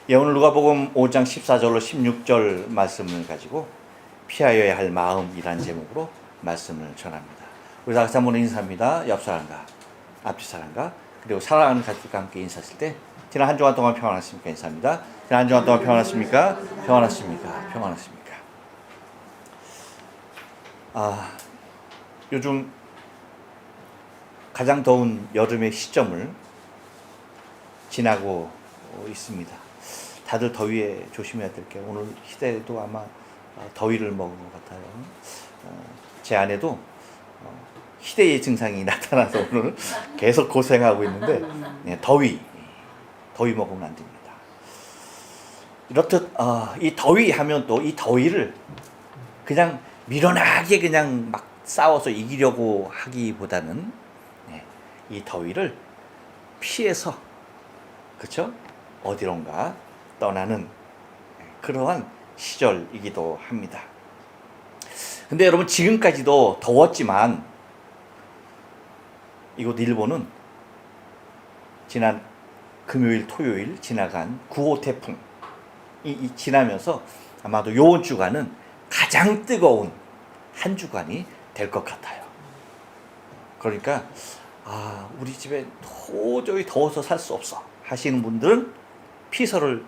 예, 오늘 누가복음 5장 14절로 16절 말씀을 가지고 피하여야 할 마음이란 제목으로 말씀을 전합니다. 우리 다 같이 한번 인사합니다. 옆 사람과 앞뒤 사람과 그리고 사랑하는 가족과 함께 인사했을 때 지난 한 주간 동안 평안하십니까? 인사합니다. 지난 한 주간 동안 평안하십니까? 평안하십니까? 평안하십니까? 요즘 가장 더운 여름의 시점을 지나고 있습니다. 다들 더위에 조심해야 될 게 오늘 시대도 아마 더위를 먹은 것 같아요. 제 아내도 희대의 증상이 나타나서 오늘 계속 고생하고 있는데 더위 먹으면 안 됩니다. 이렇듯 이 더위 하면 또 이 더위를 그냥 미련하게 그냥 막 싸워서 이기려고 하기보다는 이 더위를 피해서 그렇죠? 어디론가 떠나는 그러한 시절이기도 합니다. 근데 여러분 지금까지도 더웠지만 이곳 일본은 지난 금요일 토요일 지나간 9호 태풍이 지나면서 아마도 요번 주간은 가장 뜨거운 한 주간이 될 것 같아요. 그러니까 우리 집에 도저히 더워서 살 수 없어 하시는 분들은 피서를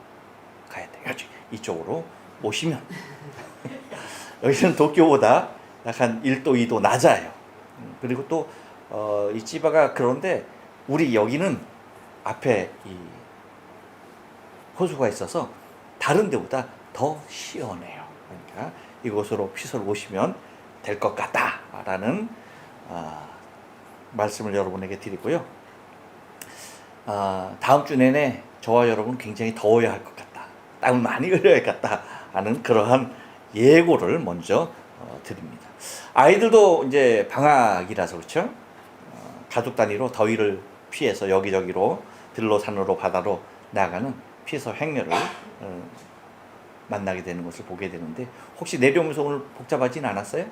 가야 돼요. 이쪽으로 오시면 여기는 도쿄보다 약 한 1도, 2도 낮아요. 그리고 또 이 찌바가 그런데 우리 여기는 앞에 이 호수가 있어서 다른 데보다 더 시원해요. 그러니까 이곳으로 피서를 오시면 될 것 같다라는 말씀을 여러분에게 드리고요. 다음 주 내내 저와 여러분 굉장히 더워야 할 것 같다. 땀을 많이 흘려야겠다 하는 그러한 예고를 먼저 드립니다. 아이들도 이제 방학이라서 그렇죠. 가족 단위로 더위를 피해서 여기저기로 들로 산으로 바다로 나가는 피서 행렬을 만나게 되는 것을 보게 되는데 혹시 내려오면서 오늘 복잡하진 않았어요?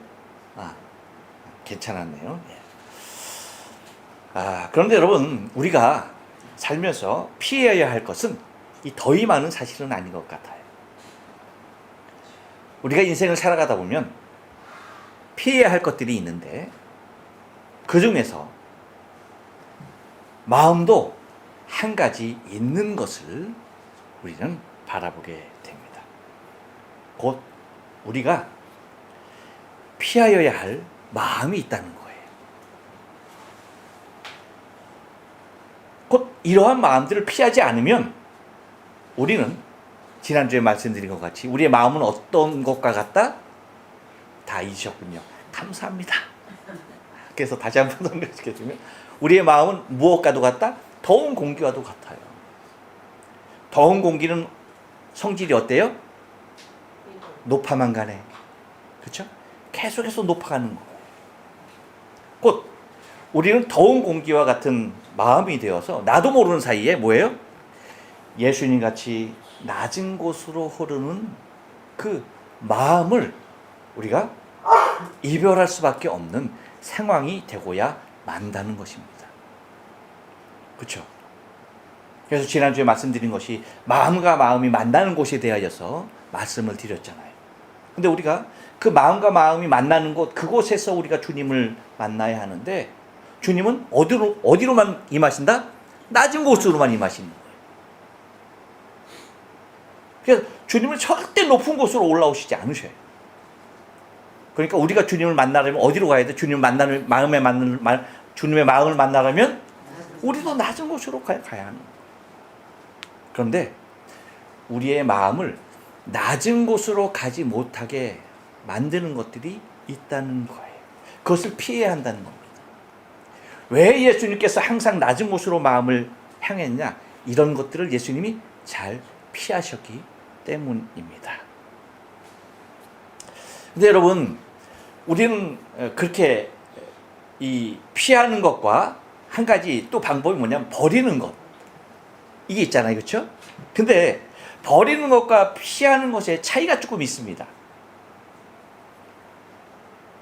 괜찮았네요. 그런데 여러분 우리가 살면서 피해야 할 것은 이 더위만은 사실은 아닌 것 같아요. 우리가 인생을 살아가다 보면 피해야 할 것들이 있는데 그 중에서 마음도 한 가지 있는 것을 우리는 바라보게 됩니다. 곧 우리가 피하여야 할 마음이 있다는 거예요. 곧 이러한 마음들을 피하지 않으면 우리는 지난주에 말씀드린 것 같이 우리의 마음은 어떤 것과 같다? 다 잊으셨군요. 감사합니다. 그래서 다시 한번 설명시켜주면 우리의 마음은 무엇과도 같다? 더운 공기와도 같아요. 더운 공기는 성질이 어때요? 높아만 가네. 그렇죠? 계속해서 높아가는 거예요. 곧 우리는 더운 공기와 같은 마음이 되어서 나도 모르는 사이에 뭐예요? 예수님 같이 낮은 곳으로 흐르는 그 마음을 우리가 이별할 수밖에 없는 상황이 되고야 만다는 것입니다. 그렇죠? 그래서 지난주에 말씀드린 것이 마음과 마음이 만나는 곳에 대하여서 말씀을 드렸잖아요. 근데 우리가 그 마음과 마음이 만나는 곳, 그곳에서 우리가 주님을 만나야 하는데 주님은 어디로만 임하신다? 낮은 곳으로만 임하시는 거예요. 그래서 주님은 절대 높은 곳으로 올라오시지 않으셔요. 그러니까 우리가 주님을 만나려면 어디로 가야 돼? 주님을 만나는 주님의 마음을 만나려면 우리도 낮은 곳으로 가야 하는 거예요. 그런데 우리의 마음을 낮은 곳으로 가지 못하게 만드는 것들이 있다는 거예요. 그것을 피해야 한다는 겁니다. 왜 예수님께서 항상 낮은 곳으로 마음을 향했냐? 이런 것들을 예수님이 잘 피하셨기 때문입니다. 근데 여러분, 우리는 그렇게 이 피하는 것과 한 가지 또 방법이 뭐냐면 버리는 것. 이게 있잖아요. 그렇죠? 근데 버리는 것과 피하는 것의 차이가 조금 있습니다.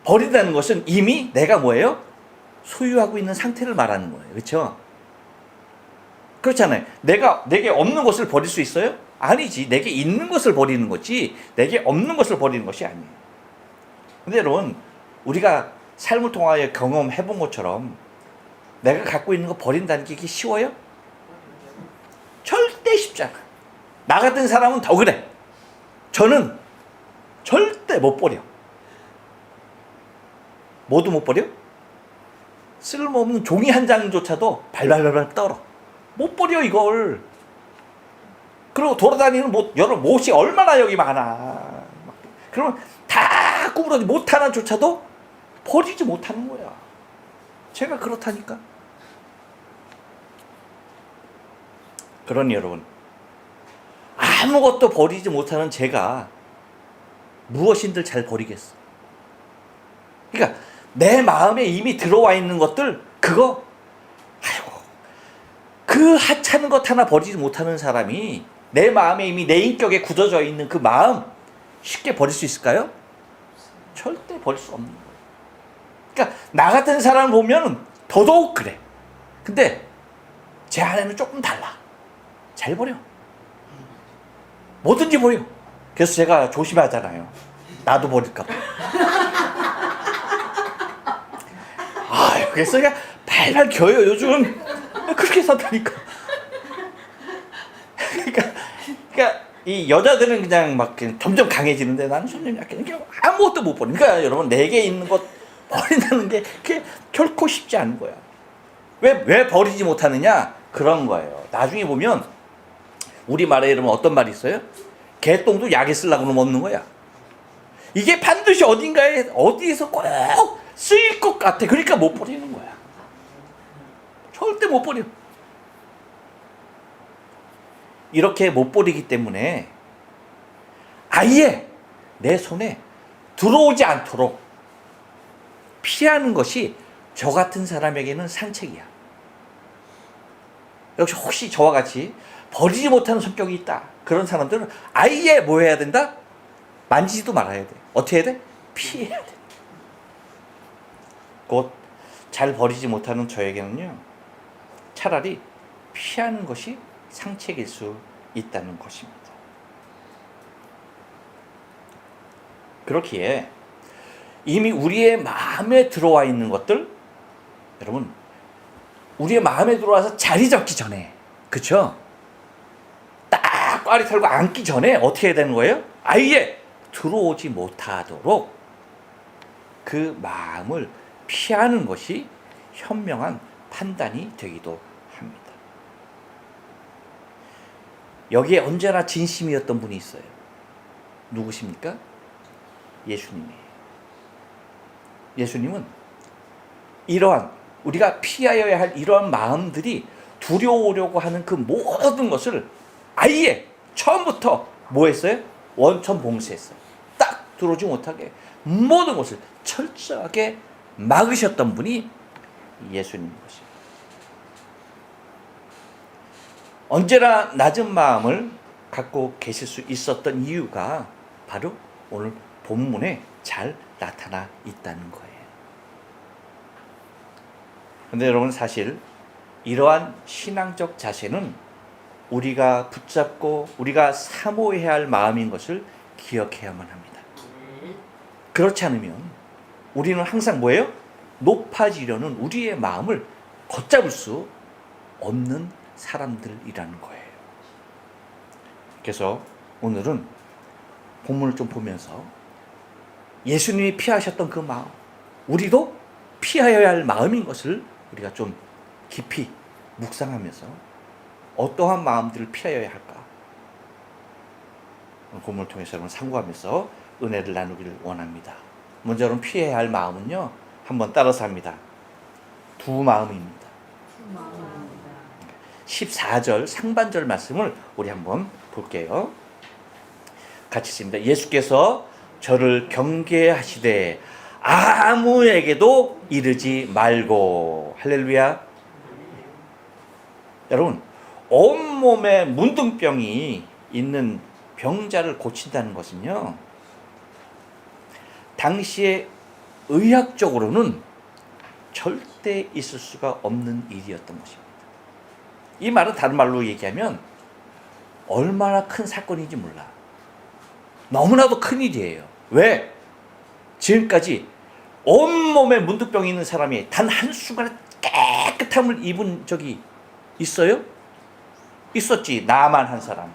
버린다는 것은 이미 내가 뭐예요? 소유하고 있는 상태를 말하는 거예요. 그렇죠? 그렇잖아요. 내게 없는 것을 버릴 수 있어요? 아니지. 내게 있는 것을 버리는 거지 내게 없는 것을 버리는 것이 아니에요. 근데 여러분, 우리가 삶을 통하여 경험해 본 것처럼 내가 갖고 있는 거 버린다는 게 이게 쉬워요? 절대 쉽지 않아. 나 같은 사람은 더 그래. 저는 절대 못 버려. 뭐도 못 버려? 쓸모없는 종이 한 장조차도 발발발발 떨어. 못 버려 이걸. 그리고 돌아다니는 여러분 못이 얼마나 여기 많아. 그러면 다 구부러지 못 하나조차도 버리지 못하는 거야. 제가 그렇다니까. 그러니 여러분, 아무것도 버리지 못하는 제가 무엇인들 잘 버리겠어. 그러니까 내 마음에 이미 들어와 있는 것들, 그거, 아이고, 그 하찮은 것 하나 버리지 못하는 사람이 내 마음에 이미 내 인격에 굳어져 있는 그 마음 쉽게 버릴 수 있을까요? 절대 버릴 수 없는 거예요. 그러니까 나 같은 사람을 보면 더더욱 그래. 근데 제 안에는 조금 달라. 잘 버려. 뭐든지 버려. 그래서 제가 조심하잖아요. 나도 버릴까 봐. 그래서 그냥 발발 겨요 요즘. 그렇게 산다니까. 그러니까 이 여자들은 그냥 막 점점 강해지는데 나는 점점 약간 아무것도 못 버리니까. 그러니까 여러분, 내게 있는 것 버린다는 게 그게 결코 쉽지 않은 거야. 왜 버리지 못하느냐? 그런 거예요. 나중에 보면 우리말에 여러분 어떤 말이 있어요? 개똥도 약에 쓰려고 그러면 없는 거야. 이게 반드시 어딘가에 어디에서 꼭 쓰일 것 같아. 그러니까 못 버리는 거야. 절대 못 버려. 이렇게 못 버리기 때문에 아예 내 손에 들어오지 않도록 피하는 것이 저 같은 사람에게는 산책이야. 역시 혹시 저와 같이 버리지 못하는 성격이 있다, 그런 사람들은 아예 뭐 해야 된다? 만지지도 말아야 돼. 어떻게 해야 돼? 피해야 돼. 곧 잘 버리지 못하는 저에게는요, 차라리 피하는 것이 상책일 수 있다는 것입니다. 그렇기에 이미 우리의 마음에 들어와 있는 것들, 여러분, 우리의 마음에 들어와서 자리 잡기 전에, 그쵸? 딱 꽈리 털고 앉기 전에 어떻게 해야 되는 거예요? 아예 들어오지 못하도록 그 마음을 피하는 것이 현명한 판단이 되기도 합니다. 여기에 언제나 진심이었던 분이 있어요. 누구십니까? 예수님이에요. 예수님은 이러한 우리가 피하여야 할 이러한 마음들이 두려우려고 하는 그 모든 것을 아예 처음부터 뭐 했어요? 원천 봉쇄했어요. 딱 들어오지 못하게 모든 것을 철저하게 막으셨던 분이 예수님인 것입니다. 언제나 낮은 마음을 갖고 계실 수 있었던 이유가 바로 오늘 본문에 잘 나타나 있다는 거예요. 그런데 여러분, 사실 이러한 신앙적 자세는 우리가 붙잡고 우리가 사모해야 할 마음인 것을 기억해야만 합니다. 그렇지 않으면 우리는 항상 뭐예요? 높아지려는 우리의 마음을 걷잡을 수 없는 사람들이라는 거예요. 그래서 오늘은 본문을 좀 보면서 예수님이 피하셨던 그 마음, 우리도 피하여야 할 마음인 것을 우리가 좀 깊이 묵상하면서 어떠한 마음들을 피하여야 할까? 본문을 통해서 여러분 상고하면서 은혜를 나누기를 원합니다. 먼저 여러분 피해야 할 마음은요, 한번 따라서 합니다. 두 마음입니다. 14절 상반절 말씀을 우리 한번 볼게요. 같이 읽습니다. 예수께서 저를 경계하시되 아무에게도 이르지 말고. 할렐루야. 여러분, 온몸에 문둥병이 있는 병자를 고친다는 것은요, 당시에 의학적으로는 절대 있을 수가 없는 일이었던 것입니다. 이 말은 다른 말로 얘기하면 얼마나 큰 사건인지 몰라. 너무나도 큰 일이에요. 왜? 지금까지 온몸에 문득병이 있는 사람이 단 한순간에 깨끗함을 입은 적이 있어요? 있었지. 나만 한 사람.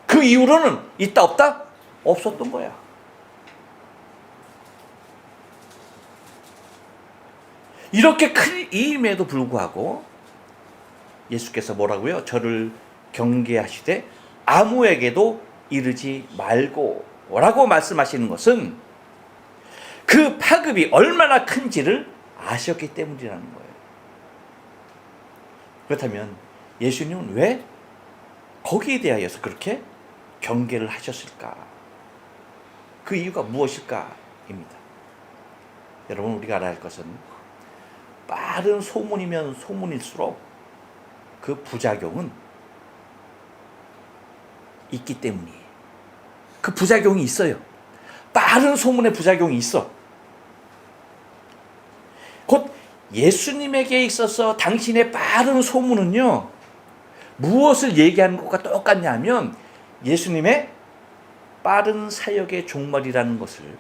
그 이후로는 있다 없다? 없었던 거야. 이렇게 큰 일임에도 불구하고 예수께서 뭐라고요? 저를 경계하시되 아무에게도 이르지 말고 라고 말씀하시는 것은 그 파급이 얼마나 큰지를 아셨기 때문이라는 거예요. 그렇다면 예수님은 왜 거기에 대하여서 그렇게 경계를 하셨을까? 그 이유가 무엇일까입니다. 여러분, 우리가 알아야 할 것은 빠른 소문이면 소문일수록 그 부작용은 있기 때문이에요. 그 부작용이 있어요. 빠른 소문의 부작용이 있어. 곧 예수님에게 있어서 당신의 빠른 소문은요, 무엇을 얘기하는 것과 똑같냐면 예수님의 빠른 사역의 종말이라는 것을,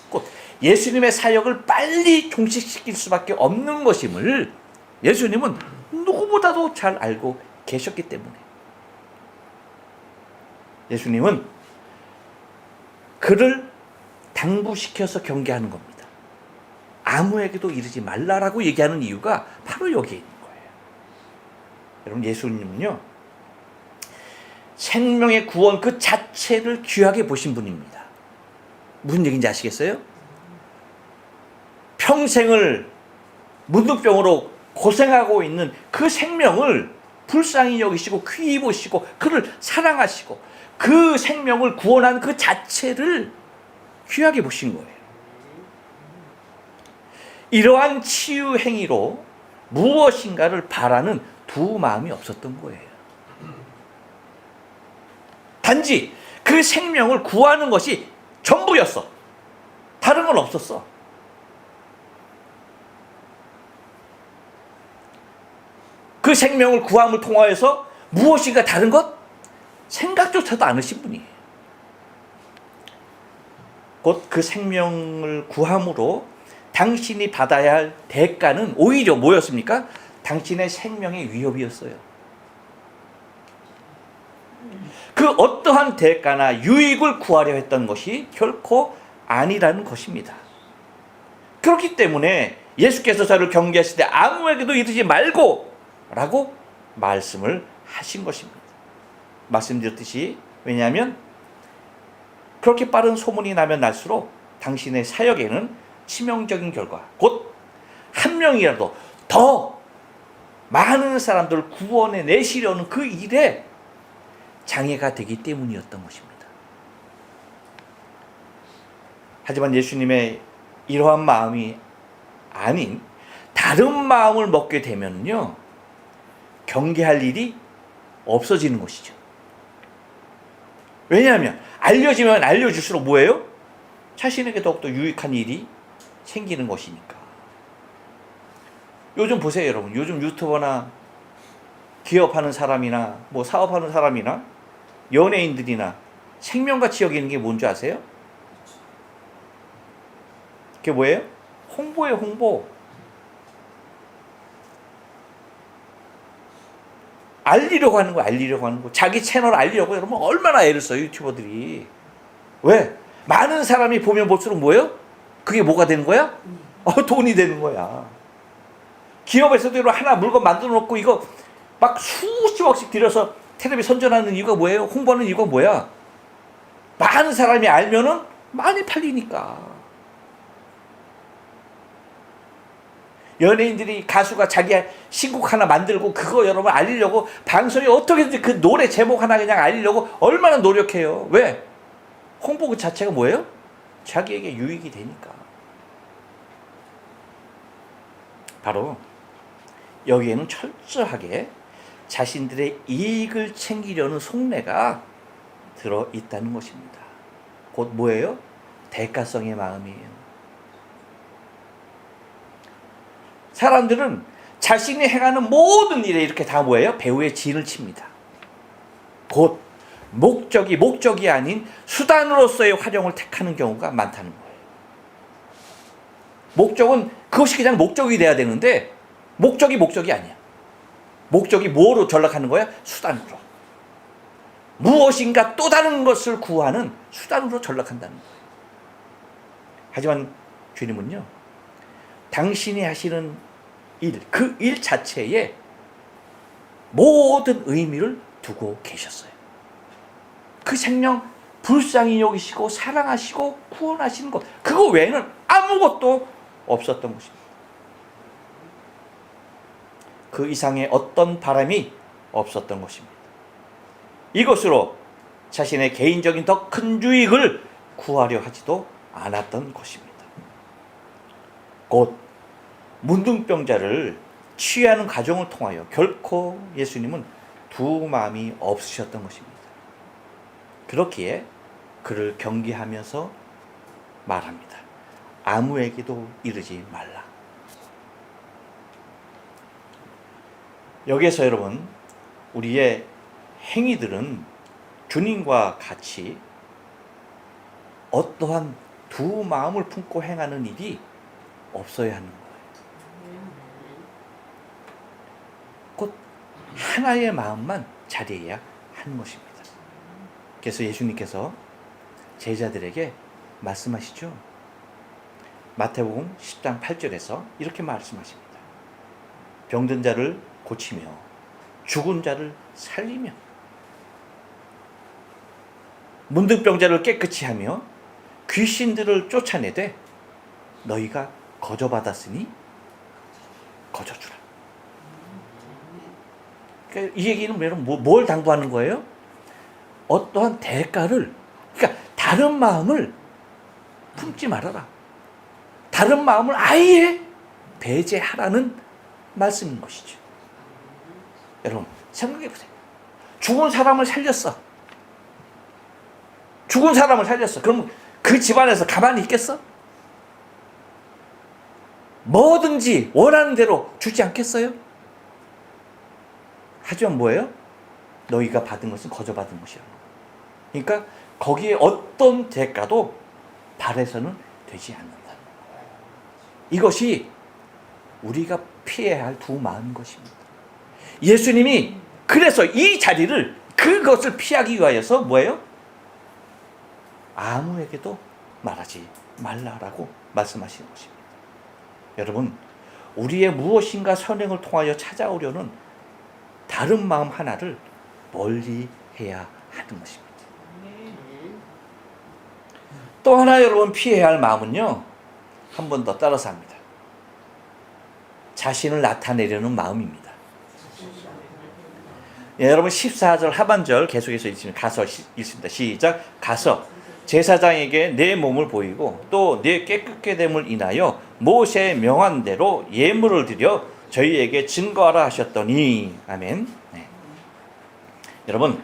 곧 예수님의 사역을 빨리 종식시킬 수밖에 없는 것임을 예수님은 누구보다도 잘 알고 계셨기 때문에 예수님은 그를 당부시켜서 경계하는 겁니다. 아무에게도 이르지 말라라고 얘기하는 이유가 바로 여기에 있는 거예요. 여러분, 예수님은요, 생명의 구원 그 자체를 귀하게 보신 분입니다. 무슨 얘기인지 아시겠어요? 평생을 문둥병으로 고생하고 있는 그 생명을 불쌍히 여기시고 귀히 보시고 그를 사랑하시고 그 생명을 구원한 그 자체를 귀하게 보신 거예요. 이러한 치유 행위로 무엇인가를 바라는 두 마음이 없었던 거예요. 단지 그 생명을 구하는 것이 전부였어. 다른 건 없었어. 그 생명을 구함을 통하여서 무엇인가 다른 것? 생각조차도 않으신 분이에요. 곧 그 생명을 구함으로 당신이 받아야 할 대가는 오히려 뭐였습니까? 당신의 생명의 위협이었어요. 그 어떠한 대가나 유익을 구하려 했던 것이 결코 아니라는 것입니다. 그렇기 때문에 예수께서 저를 경계하실 때 아무에게도 이르지 말고 라고 말씀을 하신 것입니다. 말씀드렸듯이, 왜냐하면 그렇게 빠른 소문이 나면 날수록 당신의 사역에는 치명적인 결과, 곧 한 명이라도 더 많은 사람들을 구원해 내시려는 그 일에 장애가 되기 때문이었던 것입니다. 하지만 예수님의 이러한 마음이 아닌 다른 마음을 먹게 되면요, 경계할 일이 없어지는 것이죠. 왜냐하면 알려지면 알려질수록 뭐예요? 자신에게 더욱더 유익한 일이 생기는 것이니까. 요즘 보세요, 여러분. 요즘 유튜버나 기업하는 사람이나 뭐 사업하는 사람이나 연예인들이나 생명같이 여기는 게 뭔지 아세요? 그게 뭐예요? 홍보예요, 홍보. 알리려고 하는 거, 알리려고 하는 거. 자기 채널 알리려고. 여러분, 얼마나 애를 써요, 유튜버들이. 왜? 많은 사람이 보면 볼수록 뭐예요? 그게 뭐가 되는 거야? 돈이 되는 거야. 기업에서도 하나 물건 만들어 놓고 이거 막 수십억씩 들여서 텔레비 선전하는 이유가 뭐예요? 홍보하는 이유가 뭐야? 많은 사람이 알면은 많이 팔리니까. 연예인들이, 가수가 자기 신곡 하나 만들고 그거 여러분 알리려고 방송에 어떻게든지 그 노래 제목 하나 그냥 알리려고 얼마나 노력해요. 왜? 홍보 그 자체가 뭐예요? 자기에게 유익이 되니까. 바로 여기에는 철저하게 자신들의 이익을 챙기려는 속내가 들어있다는 것입니다. 곧 뭐예요? 대가성의 마음이에요. 사람들은 자신이 행하는 모든 일에 이렇게 다 뭐예요? 배후에 진을 칩니다. 곧 목적이 아닌 수단으로서의 활용을 택하는 경우가 많다는 거예요. 목적은 그것이 그냥 목적이 돼야 되는데 목적이 아니야. 목적이 뭐로 전락하는 거야? 수단으로. 무엇인가 또 다른 것을 구하는 수단으로 전락한다는 거예요. 하지만 주님은요, 당신이 하시는 일, 그 일 자체에 모든 의미를 두고 계셨어요. 그 생명 불쌍히 여기시고 사랑하시고 구원하시는 것, 그거 외에는 아무것도 없었던 것입니다. 그 이상의 어떤 바람이 없었던 것입니다. 이것으로 자신의 개인적인 더 큰 유익을 구하려 하지도 않았던 것입니다. 곧 문둥병자를 치유하는 과정을 통하여 결코 예수님은 두 마음이 없으셨던 것입니다. 그렇기에 그를 경계하면서 말합니다. 아무에게도 이르지 말라. 여기에서 여러분, 우리의 행위들은 주님과 같이 어떠한 두 마음을 품고 행하는 일이 없어야 하는 거예요. 곧 하나의 마음만 자리해야 하는 것입니다. 그래서 예수님께서 제자들에게 말씀하시죠. 마태복음 10장 8절에서 이렇게 말씀하십니다. 병든 자를 고치며 죽은 자를 살리며 문둥병자를 깨끗이 하며 귀신들을 쫓아내되 너희가 거저받았으니 거저주라. 그러니까 이 얘기는 뭘 당부하는 거예요? 어떠한 대가를, 그러니까 다른 마음을 품지 말아라. 다른 마음을 아예 배제하라는 말씀인 것이죠. 여러분 생각해 보세요. 죽은 사람을 살렸어. 그럼 그 집안에서 가만히 있겠어? 뭐든지 원하는 대로 주지 않겠어요? 하지만 뭐예요? 너희가 받은 것은 거저받은 것이야. 그러니까 거기에 어떤 대가도 바래서는 되지 않는다. 이것이 우리가 피해야 할 두 마음인 것입니다. 예수님이 그래서 이 자리를, 그것을 피하기 위하여서 뭐예요? 아무에게도 말하지 말라라고 말씀하시는 것입니다. 여러분, 우리의 무엇인가 선행을 통하여 찾아오려는 다른 마음 하나를 멀리 해야 하는 것입니다. 또 하나 여러분 피해야 할 마음은요, 한 번 더 따라서 합니다. 자신을 나타내려는 마음입니다. 예, 여러분 14절 하반절 계속해서 읽으시면 가서 읽습니다. 시작. 가서 제사장에게 내 몸을 보이고 또 내 깨끗게 됨을 인하여 모세의 명한 대로 예물을 드려 저희에게 증거하라 하셨더니. 아멘. 네. 여러분,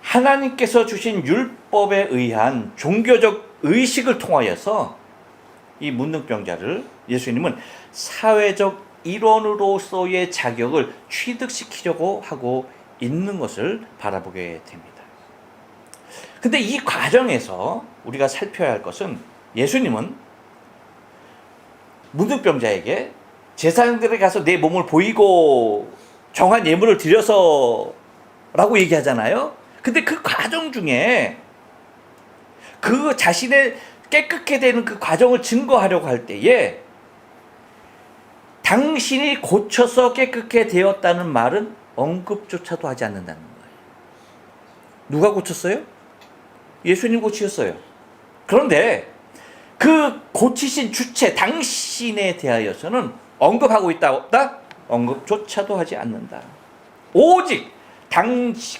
하나님께서 주신 율법에 의한 종교적 의식을 통하여서 이 문둥병자를 예수님은 사회적 일원으로서의 자격을 취득시키려고 하고 있는 것을 바라보게 됩니다. 근데 이 과정에서 우리가 살펴야 할 것은, 예수님은 문둥병자에게 제사장들에 가서 내 몸을 보이고 정한 예물을 드려서 라고 얘기하잖아요. 근데 그 과정 중에 그 자신의 깨끗게 되는 그 과정을 증거하려고 할 때에 당신이 고쳐서 깨끗게 되었다는 말은 언급조차도 하지 않는다는 거예요. 누가 고쳤어요? 예수님 고치셨어요. 그런데 그 고치신 주체 당신에 대하여서는 언급하고 있다 없다? 언급조차도 하지 않는다. 오직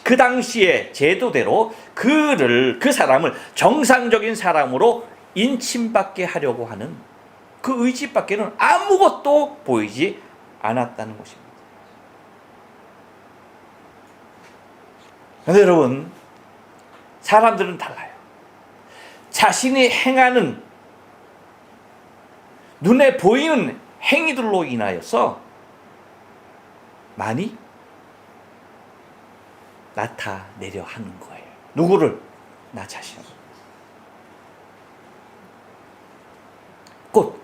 그 당시의 제도대로 그 사람을 정상적인 사람으로 인침받게 하려고 하는 그 의지밖에는 아무것도 보이지 않았다는 것입니다. 그런데 여러분, 사람들은 달라요. 자신이 행하는 눈에 보이는 행위들로 인하여서 많이 나타내려 하는 거예요. 누구를? 나 자신을. 곧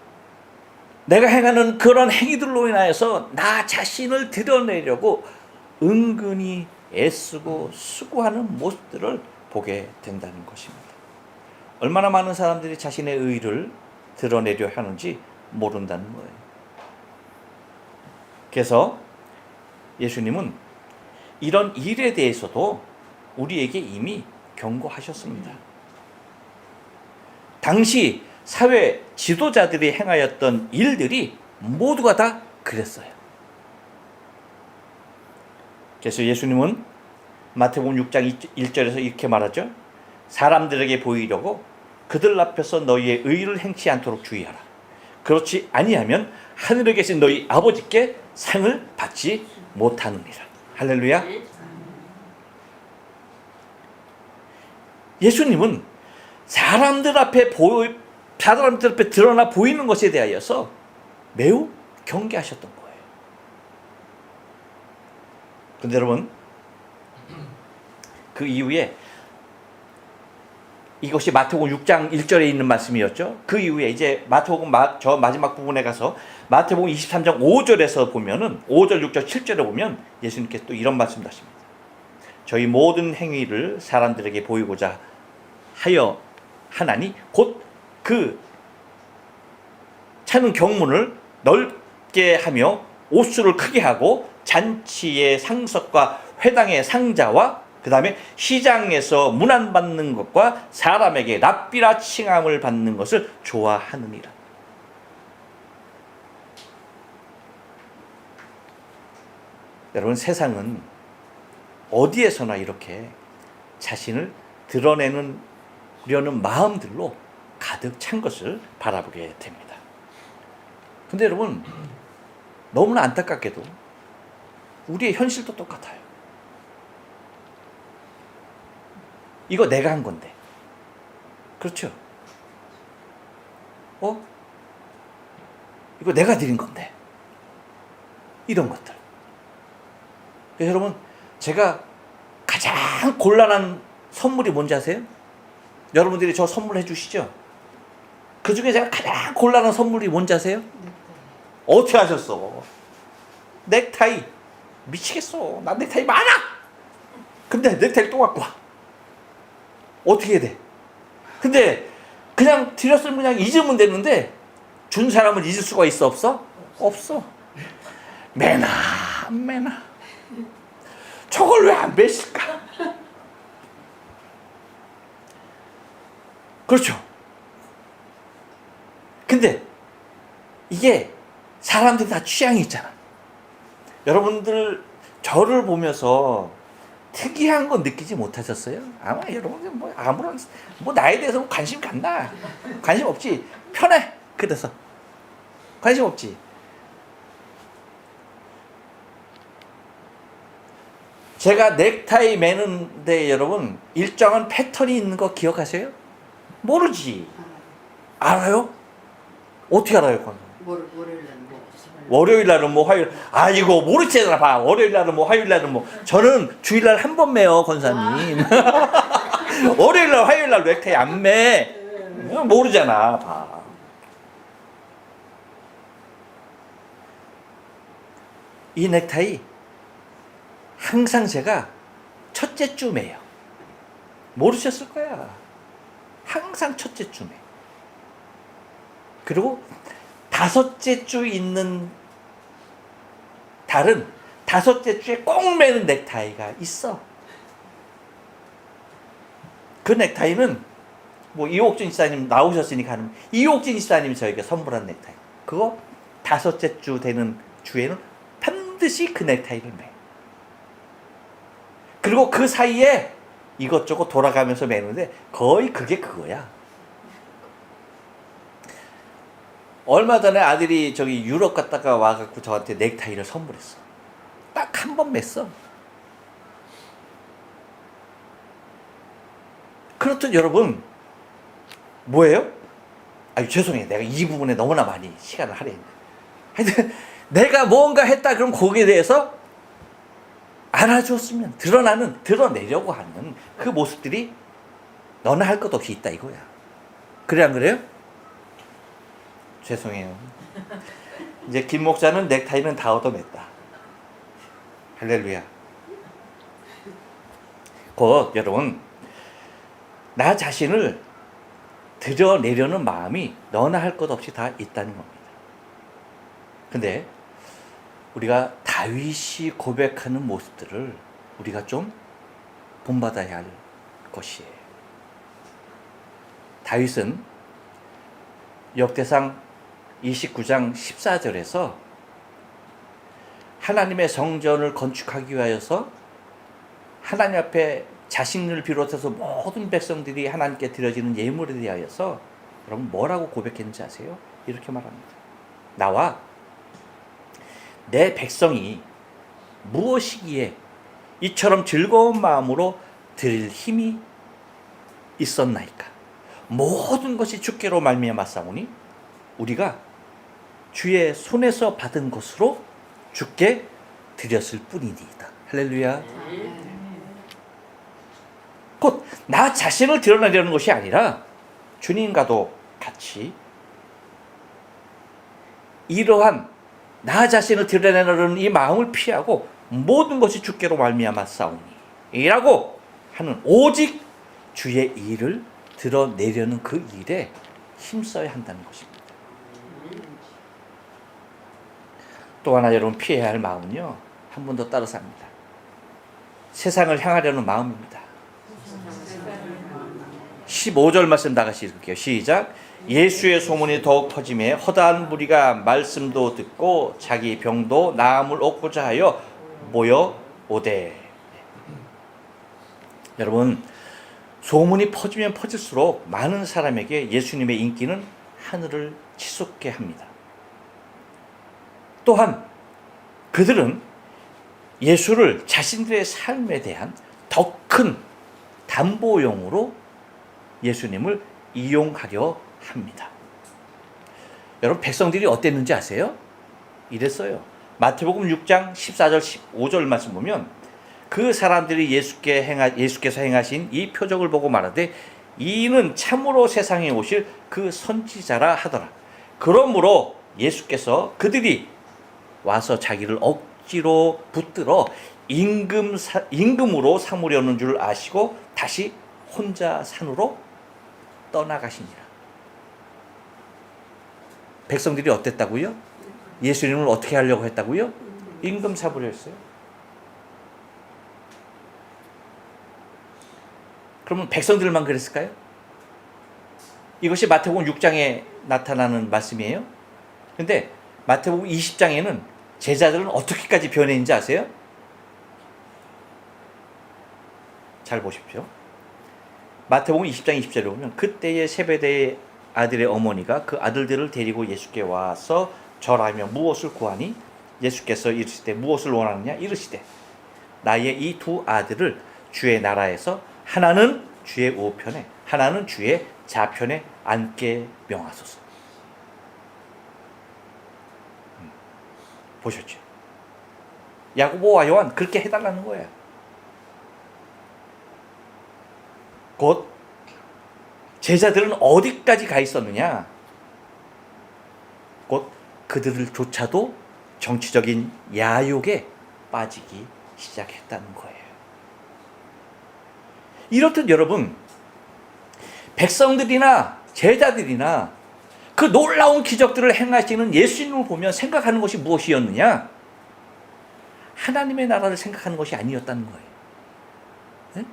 내가 행하는 그런 행위들로 인하여서 나 자신을 드러내려고 은근히 애쓰고 수고하는 모습들을 보게 된다는 것입니다. 얼마나 많은 사람들이 자신의 의를 드러내려 하는지 모른다는 거예요. 그래서 예수님은 이런 일에 대해서도 우리에게 이미 경고하셨습니다. 당시 사회 지도자들이 행하였던 일들이 모두가 다 그랬어요. 그래서 예수님은 마태복음 6장 1절에서 이렇게 말하죠. 사람들에게 보이려고 그들 앞에서 너희의 의를 행치 않도록 주의하라. 그렇지 아니하면 하늘에 계신 너희 아버지께 상을 받지 못하느니라. 할렐루야. 예수님은 사람들 앞에 드러나 보이는 것에 대하여서 매우 경계하셨던 거예요. 근데 여러분, 그 이후에 이것이 마태복음 6장 1절에 있는 말씀이었죠. 그 이후에 이제 마태복음 저 마지막 부분에 가서 마태복음 23장 5절에서 보면은 5절, 6절, 7절에 보면 예수님께서 또 이런 말씀을 하십니다. 저희 모든 행위를 사람들에게 보이고자 하여 하나니 곧 그 차는 경문을 넓게 하며 옷수를 크게 하고 잔치의 상석과 회당의 상자와 그 다음에 시장에서 문안받는 것과 사람에게 랍비라 칭함을 받는 것을 좋아하느니라. 여러분, 세상은 어디에서나 이렇게 자신을 드러내려는 마음들로 가득 찬 것을 바라보게 됩니다. 근데 여러분, 너무나 안타깝게도 우리의 현실도 똑같아요. 이거 내가 한 건데. 그렇죠? 이거 내가 드린 건데. 이런 것들. 그래서 여러분, 제가 가장 곤란한 선물이 뭔지 아세요? 여러분들이 저 선물 해주시죠? 그 중에 제가 가장 곤란한 선물이 뭔지 아세요? 어떻게 하셨어? 넥타이. 미치겠어. 난 넥타이 많아! 근데 넥타이를 또 갖고 와. 어떻게 해야 돼? 근데 그냥 드렸으면 그냥 잊으면 되는데 준 사람을 잊을 수가 있어 없어? 없어. 매나 저걸 왜 안 매실까? 그렇죠. 근데 이게 사람들이 다 취향이 있잖아. 여러분들 저를 보면서 특이한 건 느끼지 못하셨어요? 아마 여러분들 아무런 나에 대해서 관심 갖나? 관심 없지. 편해. 그래서 관심 없지. 제가 넥타이 매는데 여러분 일정한 패턴이 있는 거 기억하세요? 모르지. 알아요? 어떻게 알아요? 월요일 날은 뭐 화요일 이거 모르잖아. 봐. 월요일 날은 뭐 화요일 날은 뭐 저는 주일날 한 번 매요 권사님. 월요일 날 화요일 날 넥타이 안 매. 모르잖아. 봐. 이 넥타이 항상 제가 첫째 주 매요. 모르셨을 거야. 항상 첫째 주 매. 그리고 다섯째 주 있는 달은 다섯째 주에 꼭 매는 넥타이가 있어. 그 넥타이는 뭐 이옥진 집사님 나오셨으니까 하는 이옥진 집사님이 저에게 선물한 넥타이. 그거 다섯째 주 되는 주에는 반드시 그 넥타이를 매. 그리고 그 사이에 이것저것 돌아가면서 매는데 거의 그게 그거야. 얼마 전에 아들이 저기 유럽 갔다가 와갖고 저한테 넥타이를 선물했어. 딱 한 번 맸어. 그렇듯 여러분 뭐예요? 죄송해요. 내가 이 부분에 너무나 많이 시간을 할애했네. 하여튼 내가 뭔가 했다 그럼 거기에 대해서 알아주었으면 드러내려고 하는 그 모습들이 너나 할 것 없이 있다 이거야. 그래 안 그래요? 죄송해요. 이제 김 목사는 넥타이는 다 얻어냈다. 할렐루야. 곧 여러분, 나 자신을 드러내려는 마음이 너나 할 것 없이 다 있다는 겁니다. 근데 우리가 다윗이 고백하는 모습들을 우리가 좀 본받아야 할 것이에요. 다윗은 역대상 29장 14절에서 하나님의 성전을 건축하기 위하여서 하나님 앞에 자신을 비롯해서 모든 백성들이 하나님께 드려지는 예물에 대하여서 여러분 뭐라고 고백했는지 아세요? 이렇게 말합니다. 나와 내 백성이 무엇이기에 이처럼 즐거운 마음으로 드릴 힘이 있었나이까. 모든 것이 주께로 말미암았사오니 우리가 주의 손에서 받은 것으로 주께 드렸을 뿐이니이다. 할렐루야. 곧 나 자신을 드러내려는 것이 아니라 주님과도 같이 이러한 나 자신을 드러내려는 이 마음을 피하고 모든 것이 주께로 말미암았사오니 이라고 하는 오직 주의 일을 드러내려는 그 일에 힘써야 한다는 것입니다. 또 하나 여러분 피해야 할 마음은요, 한 번 더 따라서 합니다. 세상을 향하려는 마음입니다. 15절 말씀 다같이 읽을게요. 시작. 예수의 소문이 더욱 퍼짐에 허다한 무리가 말씀도 듣고 자기 병도 나음을 얻고자 하여 모여오되. 여러분, 소문이 퍼지면 퍼질수록 많은 사람에게 예수님의 인기는 하늘을 치솟게 합니다. 또한 그들은 예수를 자신들의 삶에 대한 더 큰 담보용으로 예수님을 이용하려 합니다. 여러분, 백성들이 어땠는지 아세요? 이랬어요. 마태복음 6장 14절 15절 말씀 보면 그 사람들이 예수께서 행하신 이 표적을 보고 말하되 이는 참으로 세상에 오실 그 선지자라 하더라. 그러므로 예수께서 그들이 와서 자기를 억지로 붙들어 임금으로 삼으려는 줄 아시고 다시 혼자 산으로 떠나가시니라. 백성들이 어땠다고요? 예수님을 어떻게 하려고 했다고요? 임금 삼으려 했어요. 그러면 백성들만 그랬을까요? 이것이 마태복음 6장에 나타나는 말씀이에요. 근데 마태복음 20장에는 제자들은 어떻게까지 변했는지 아세요? 잘 보십시오. 마태복음 20장 20절에 보면 그때의 세베대의 아들의 어머니가 그 아들들을 데리고 예수께 와서 절하며 무엇을 구하니? 예수께서 이르시되 무엇을 원하느냐? 이르시되 나의 이 두 아들을 주의 나라에서 하나는 주의 우편에 하나는 주의 좌편에 앉게 명하소서. 보셨죠? 야고보와 요한 그렇게 해달라는 거예요. 곧 제자들은 어디까지 가 있었느냐? 곧 그들조차도 정치적인 야욕에 빠지기 시작했다는 거예요. 이렇듯 여러분, 백성들이나 제자들이나 그 놀라운 기적들을 행하시는 예수님을 보면 생각하는 것이 무엇이었느냐? 하나님의 나라를 생각하는 것이 아니었다는 거예요. 네?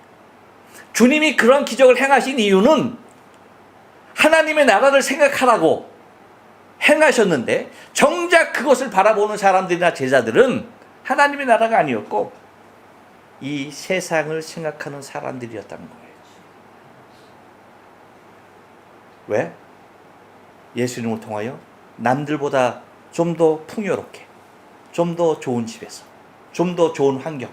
주님이 그런 기적을 행하신 이유는 하나님의 나라를 생각하라고 행하셨는데 정작 그것을 바라보는 사람들이나 제자들은 하나님의 나라가 아니었고 이 세상을 생각하는 사람들이었다는 거예요. 왜? 예수님을 통하여 남들보다 좀 더 풍요롭게, 좀 더 좋은 집에서, 좀 더 좋은 환경,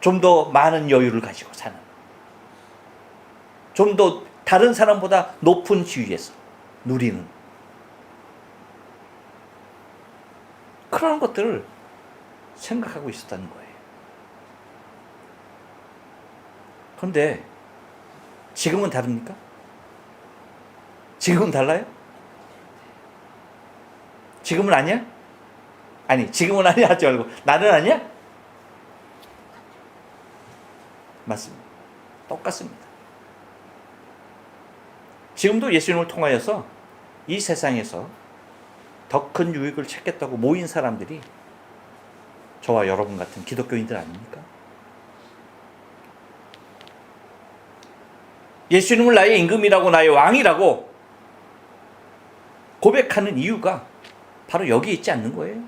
좀 더 많은 여유를 가지고 사는, 좀 더 다른 사람보다 높은 지위에서 누리는 그런 것들을 생각하고 있었다는 거예요. 그런데 지금은 다릅니까? 지금은 달라요? 지금은 아니야? 아니, 지금은 아니야 하지 말고 나는 아니야? 맞습니다. 똑같습니다. 지금도 예수님을 통하여서 이 세상에서 더 큰 유익을 찾겠다고 모인 사람들이 저와 여러분 같은 기독교인들 아닙니까? 예수님을 나의 임금이라고 나의 왕이라고 고백하는 이유가 바로 여기에 있지 않는 거예요.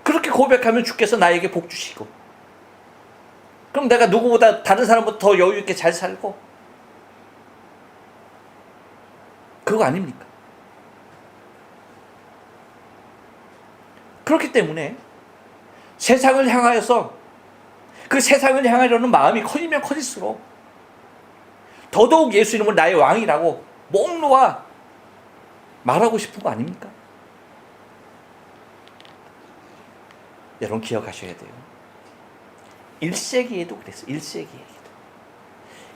그렇게 고백하면 주께서 나에게 복 주시고, 그럼 내가 누구보다 다른 사람보다 더 여유 있게 잘 살고, 그거 아닙니까? 그렇기 때문에 세상을 향하여서 그 세상을 향하려는 마음이 커지면 커질수록 더더욱 예수님은 나의 왕이라고 목 놓아 말하고 싶은 거 아닙니까? 여러분 기억하셔야 돼요. 1세기에도 그랬어요.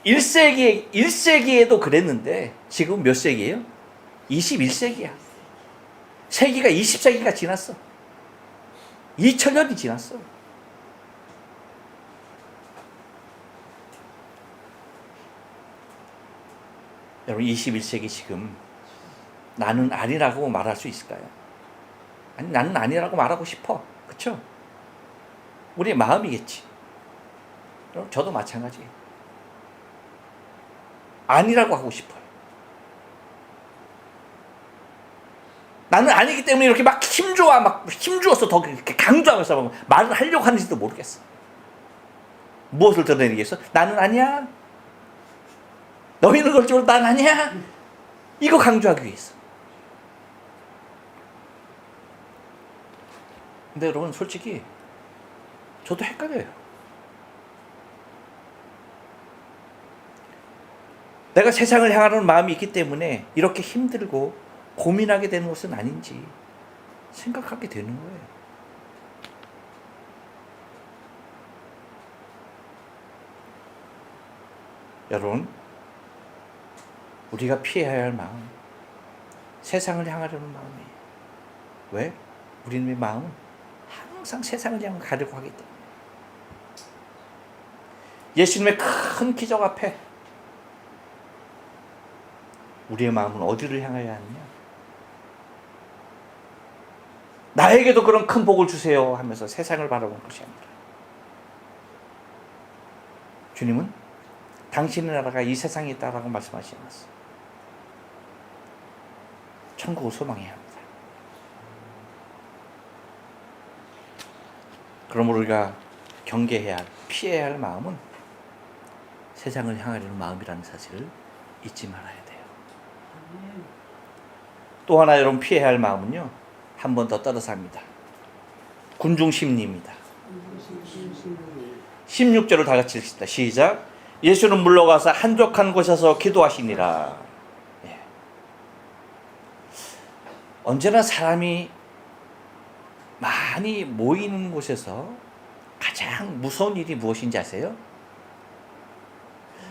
1세기에도 그랬는데 지금 몇 세기예요? 21세기야. 세기가 20세기가 지났어. 2000년이 지났어. 여러분 21세기 지금 나는 아니라고 말할 수 있을까요? 아니, 나는 아니라고 말하고 싶어. 그렇죠? 우리의 마음이겠지. 여러분 저도 마찬가지예요. 아니라고 하고 싶어요. 나는 아니기 때문에 이렇게 막 힘주어서 더 이렇게 강조하면서 말을 하려고 하는지도 모르겠어. 무엇을 드러내겠어? 나는 아니야. 너희는 그럴 줄 난 아니야. 이거 강조하기 위해서. 근데 여러분 솔직히 저도 헷갈려요. 내가 세상을 향하는 마음이 있기 때문에 이렇게 힘들고 고민하게 되는 것은 아닌지 생각하게 되는 거예요. 여러분, 우리가 피해야 할 마음, 세상을 향하려는 마음이에요. 왜? 우리의 마음은 항상 세상을 향해 가려고 하기 때문에. 예수님의 큰 기적 앞에 우리의 마음은 어디를 향해야 하느냐? 나에게도 그런 큰 복을 주세요 하면서 세상을 바라보는 것이 아니라, 주님은 당신의 나라가 이 세상에 있다라고 말씀하시지 않았어요. 천국을 소망해야 합니다. 그러므로 우리가 경계해야 할, 피해야 할 마음은 세상을 향하려는 마음이라는 사실을 잊지 말아야 돼요. 또 하나 여러분 피해야 할 마음은요, 한 번 더 따라서 합니다. 군중심리입니다. 16절을 다 같이 읽읍시다. 시작. 예수는 물러가서 한적한 곳에서 기도하시니라. 예. 언제나 사람이 많이 모이는 곳에서 가장 무서운 일이 무엇인지 아세요?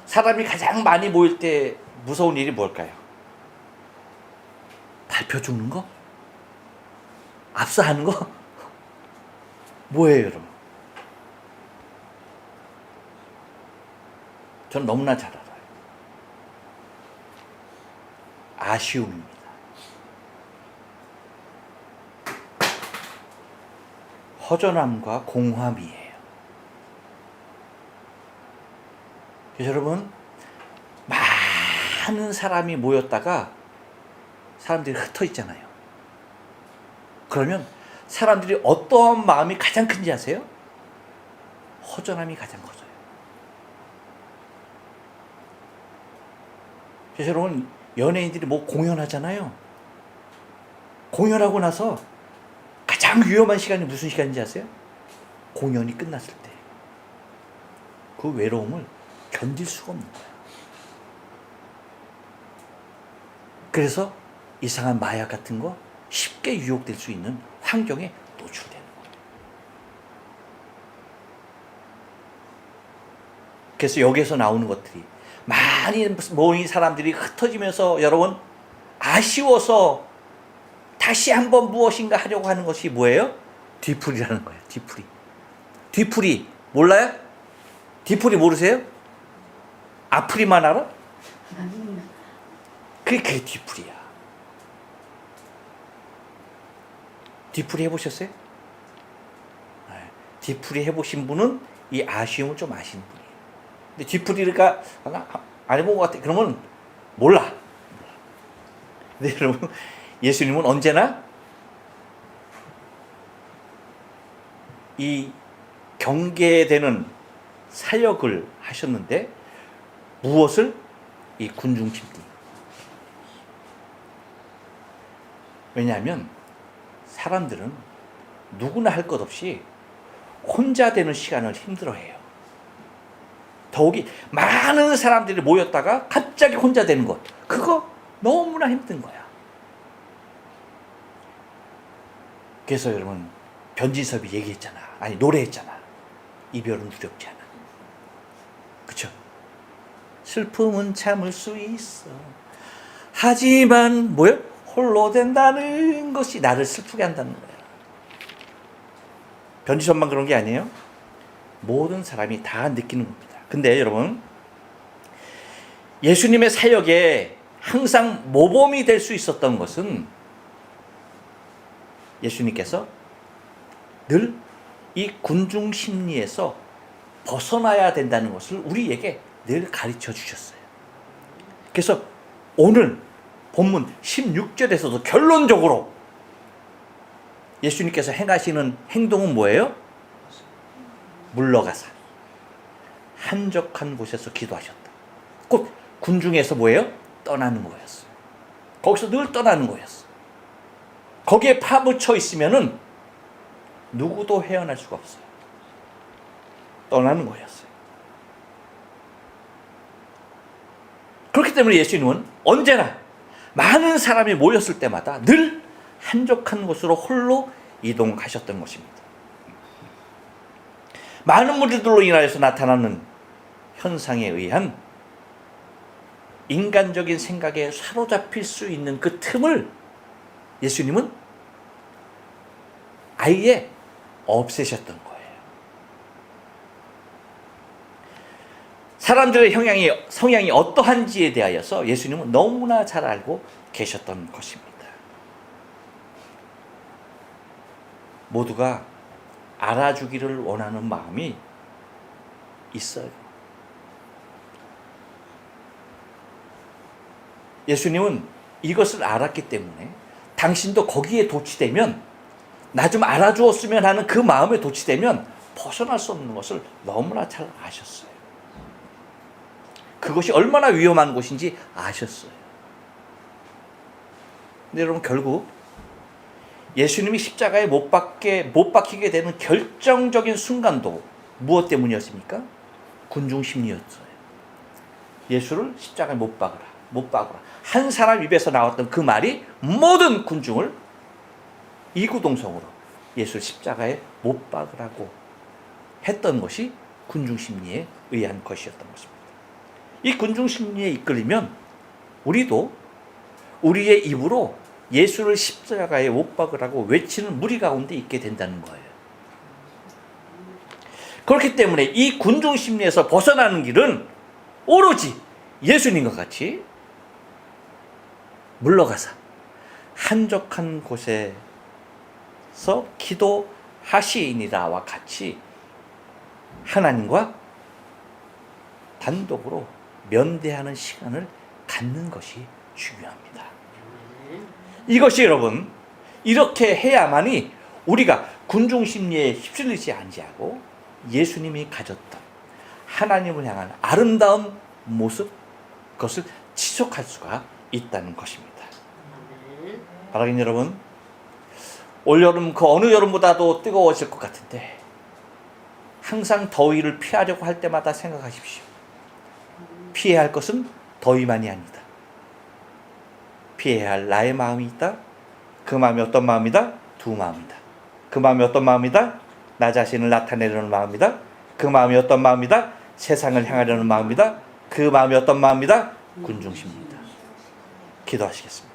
사람이 가장 많이 모일 때 무서운 일이 뭘까요? 밟혀 죽는 거? 압사하는 거? 뭐예요, 여러분? 전 너무나 잘 알아요. 아쉬움입니다. 허전함과 공허함이에요. 그래서 여러분, 많은 사람이 모였다가 사람들이 흩어 있잖아요. 그러면 사람들이 어떠한 마음이 가장 큰지 아세요? 허전함이 가장 커져요. 그래서 여러분, 연예인들이 뭐 공연하잖아요. 공연하고 나서 가장 위험한 시간이 무슨 시간인지 아세요? 공연이 끝났을 때. 그 외로움을 견딜 수가 없는 거예요. 그래서 이상한 마약 같은 거 쉽게 유혹될 수 있는 환경에 노출되는 거예요. 그래서 여기에서 나오는 것들이 많이 모인 사람들이 흩어지면서 여러분 아쉬워서 다시 한번 무엇인가 하려고 하는 것이 뭐예요? 뒤풀이라는 거예요. 뒤풀이. 뒤풀이 몰라요? 뒤풀이 모르세요? 앞풀이만 알아? 그게 뒤풀이야. 뒤풀이 해보셨어요? 뒤풀이 해보신 분은 이 아쉬움을 좀 아시는 분이에요. 근데 뒤풀이가 안 해본 것 같아. 그러면 몰라. 근데 여러분, 예수님은 언제나 이 경계되는 사역을 하셨는데 무엇을? 이 군중심리. 왜냐하면 사람들은 누구나 할 것 없이 혼자 되는 시간을 힘들어해요. 더욱이 많은 사람들이 모였다가 갑자기 혼자 되는 것, 그거 너무나 힘든 거야. 그래서 여러분 변진섭이 얘기했잖아. 아니 노래했잖아. 이별은 두렵지 않아. 그쵸? 슬픔은 참을 수 있어. 하지만 뭐요? 홀로 된다는 것이 나를 슬프게 한다는 거야. 변진섭만 그런 게 아니에요. 모든 사람이 다 느끼는 겁니다. 근데 여러분 예수님의 사역에 항상 모범이 될 수 있었던 것은 예수님께서 늘 이 군중 심리에서 벗어나야 된다는 것을 우리에게 늘 가르쳐 주셨어요. 그래서 오늘 본문 16절에서도 결론적으로 예수님께서 행하시는 행동은 뭐예요? 물러가사 한적한 곳에서 기도하셨다. 곧 군중에서 뭐예요? 떠나는 거였어요. 거기서 늘 떠나는 거였어요. 거기에 파묻혀 있으면은 누구도 헤어날 수가 없어요. 떠나는 거였어요. 그렇기 때문에 예수님은 언제나 많은 사람이 모였을 때마다 늘 한적한 곳으로 홀로 이동하셨던 것입니다. 많은 무리들로 인하여서 나타나는 현상에 의한 인간적인 생각에 사로잡힐 수 있는 그 틈을 예수님은 아예 없애셨던 거예요. 사람들의 성향이 어떠한지에 대하여서 예수님은 너무나 잘 알고 계셨던 것입니다. 모두가 알아주기를 원하는 마음이 있어요. 예수님은 이것을 알았기 때문에 당신도 거기에 도취되면 나 좀 알아주었으면 하는 그 마음에 도취되면 벗어날 수 없는 것을 너무나 잘 아셨어요. 그것이 얼마나 위험한 곳인지 아셨어요. 근데 여러분 결국 예수님이 십자가에 못 박히게 되는 결정적인 순간도 무엇 때문이었습니까? 군중 심리였어요. 예수를 십자가에 못 박으라. 한 사람 입에서 나왔던 그 말이 모든 군중을 이구동성으로 예수를 십자가에 못 박으라고 했던 것이 군중 심리에 의한 것이었던 것입니다. 이 군중 심리에 이끌리면 우리도 우리의 입으로 예수를 십자가에 못 박으라고 외치는 무리 가운데 있게 된다는 거예요. 그렇기 때문에 이 군중 심리에서 벗어나는 길은 오로지 예수님과 같이 물러가서 한적한 곳에서 기도하시니라와 같이 하나님과 단독으로 면대하는 시간을 갖는 것이 중요합니다. 이것이 여러분 이렇게 해야만이 우리가 군중 심리에 휩쓸리지 아니하고 예수님이 가졌던 하나님을 향한 아름다운 모습, 그것을 지속할 수가 있다는 것입니다. 바라긴 여러분, 올여름 그 어느 여름보다도 뜨거워질 것 같은데 항상 더위를 피하려고 할 때마다 생각하십시오. 피해야 할 것은 더위만이 아니다. 피해야 할 나의 마음이 있다. 그 마음이 어떤 마음이다? 두 마음이다. 그 마음이 어떤 마음이다? 나 자신을 나타내려는 마음이다. 그 마음이 어떤 마음이다? 세상을 향하려는 마음이다. 그 마음이 어떤 마음이다? 군중심입니다. 기도하시겠습니다.